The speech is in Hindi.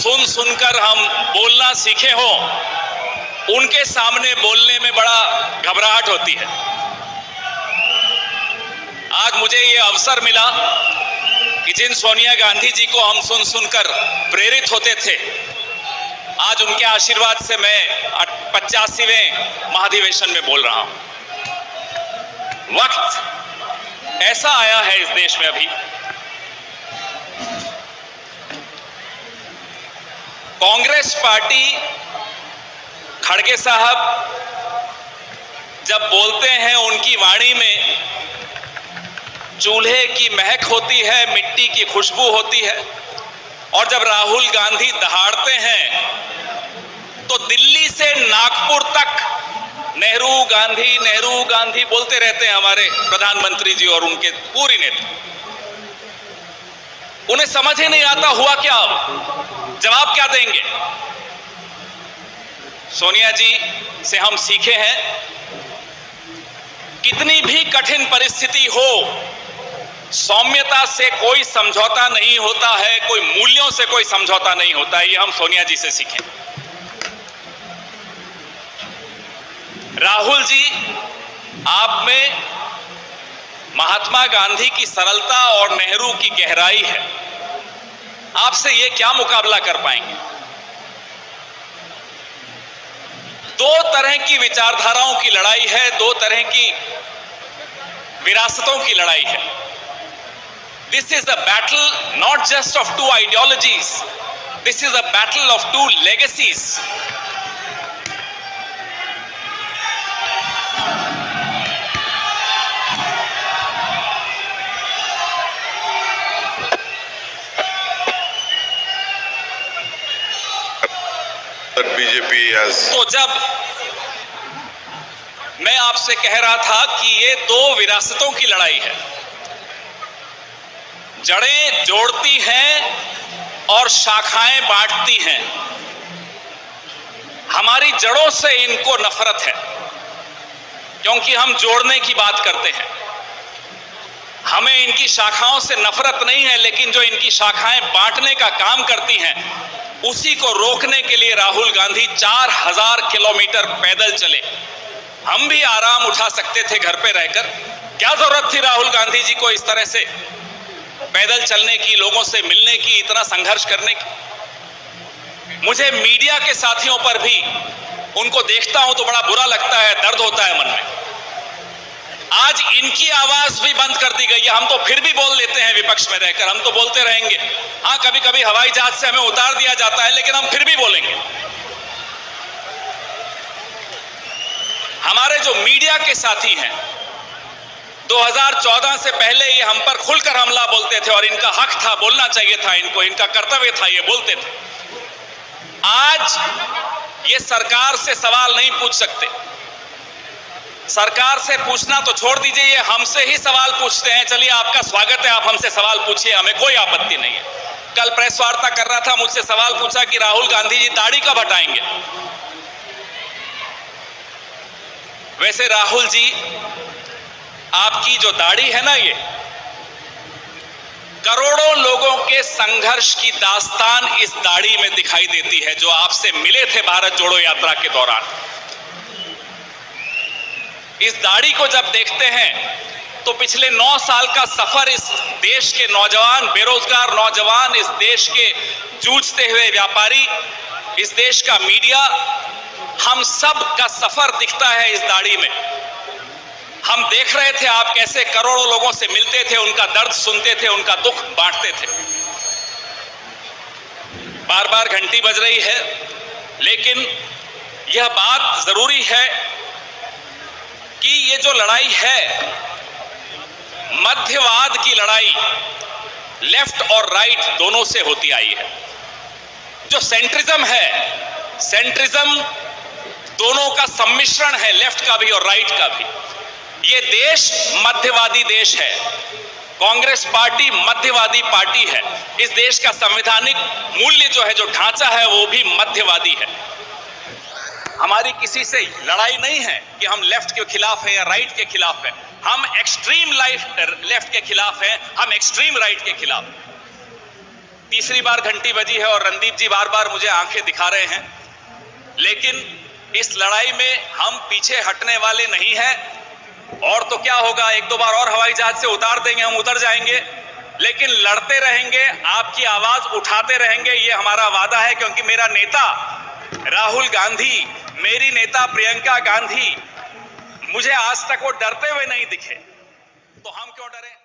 सुन सुनकर हम बोलना सीखे हो, उनके सामने बोलने में बड़ा घबराहट होती है। आज मुझे ये अवसर मिला कि जिन सोनिया गांधी जी को हम सुन सुनकर प्रेरित होते थे, आज उनके आशीर्वाद से मैं 85वें महाधिवेशन में बोल रहा हूं। वक्त ऐसा आया है इस देश में अभी, कांग्रेस पार्टी, खड़गे साहब जब बोलते हैं उनकी वाणी में चूल्हे की महक होती है, मिट्टी की खुशबू होती है, और जब राहुल गांधी दहाड़ते हैं तो दिल्ली से नागपुर तक नेहरू गांधी बोलते रहते हैं हमारे प्रधानमंत्री जी और उनके पूरी नेता। उन्हें समझ ही नहीं आता हुआ क्या, अब जवाब क्या देंगे। सोनिया जी से हम सीखे हैं, कितनी भी कठिन परिस्थिति हो, सौम्यता से कोई समझौता नहीं होता है, कोई मूल्यों से कोई समझौता नहीं होता है। ये हम सोनिया जी से सीखें। राहुल जी, आप में महात्मा गांधी की सरलता और नेहरू की गहराई है, आपसे ये क्या मुकाबला कर पाएंगे। दो तरह की विचारधाराओं की लड़ाई है, दो तरह की विरासतों की लड़ाई है। This is a battle not just of two ideologies, this is a battle of two legacies. BJP तो जब मैं आपसे कह रहा था कि ये दो विरासतों की लड़ाई है, जड़ें जोड़ती हैं और शाखाएं बांटती हैं। हमारी जड़ों से इनको नफरत है, क्योंकि हम जोड़ने की बात करते हैं। हमें इनकी शाखाओं से नफरत नहीं है, लेकिन जो इनकी शाखाएं बांटने का काम करती हैं, उसी को रोकने के लिए राहुल गांधी 4000 किलोमीटर पैदल चले। हम भी आराम उठा सकते थे घर पे रहकर, क्या जरूरत थी राहुल गांधी जी को इस तरह से पैदल चलने की, लोगों से मिलने की, इतना संघर्ष करने की। मुझे मीडिया के साथियों पर भी, उनको देखता हूं तो बड़ा बुरा लगता है, दर्द होता है मन में। आज इनकी आवाज भी बंद कर दी गई है। हम तो फिर भी बोल लेते हैं विपक्ष में रहकर, हम तो बोलते रहेंगे। हां, कभी कभी हवाई जहाज से हमें उतार दिया जाता है, लेकिन हम फिर भी बोलेंगे। हमारे जो मीडिया के साथी हैं, 2014 से पहले ये हम पर खुलकर हमला बोलते थे, और इनका हक था, बोलना चाहिए था इनको, इनका कर्तव्य था, ये बोलते थे। आज ये सरकार से सवाल नहीं पूछ सकते। सरकार से पूछना तो छोड़ दीजिए, ये हमसे ही सवाल पूछते हैं। चलिए, आपका स्वागत है, आप हमसे सवाल पूछिए, हमें कोई आपत्ति नहीं है। कल प्रेस वार्ता कर रहा था, मुझसे सवाल पूछा कि राहुल गांधी जी दाढ़ी कब हटाएंगे। वैसे राहुल जी, आपकी जो दाढ़ी है ना, ये करोड़ों लोगों के संघर्ष की दास्तान इस दाढ़ी में दिखाई देती है, जो आपसे मिले थे भारत जोड़ो यात्रा के दौरान। इस दाढ़ी को जब देखते हैं तो पिछले 9 साल का सफर इस देश के नौजवान, बेरोजगार नौजवान, इस देश के जूझते हुए व्यापारी, इस देश का मीडिया, हम सब का सफर दिखता है इस दाढ़ी में। हम देख रहे थे आप कैसे करोड़ों लोगों से मिलते थे, उनका दर्द सुनते थे, उनका दुख बांटते थे। बार बार घंटी बज रही है, लेकिन यह बात जरूरी है कि ये जो लड़ाई है, मध्यवाद की लड़ाई, लेफ्ट और राइट दोनों से होती आई है। जो सेंट्रिज्म है, सेंट्रिज्म दोनों का सम्मिश्रण है, लेफ्ट का भी और राइट का भी। ये देश मध्यवादी देश है, कांग्रेस पार्टी मध्यवादी पार्टी है। इस देश का संवैधानिक मूल्य जो है, जो ढांचा है, वो भी मध्यवादी है। हमारी किसी से लड़ाई नहीं है कि हम लेफ्ट के खिलाफ हैं या राइट के खिलाफ हैं। हम एक्सट्रीम लेफ्ट के खिलाफ हैं, हम एक्सट्रीम राइट के खिलाफ हैं। तीसरी बार घंटी बजी है और रणदीप जी बार बार मुझे आंखें दिखा रहे हैं, लेकिन इस लड़ाई में हम पीछे हटने वाले नहीं हैं। और तो क्या होगा, एक दो बार और हवाई जहाज से उतार देंगे, हम उतर जाएंगे, लेकिन लड़ते रहेंगे, आपकी आवाज उठाते रहेंगे, ये हमारा वादा है। क्योंकि मेरा नेता राहुल गांधी, मेरी नेता प्रियंका गांधी, मुझे आज तक वो डरते हुए नहीं दिखे, तो हम क्यों डरें।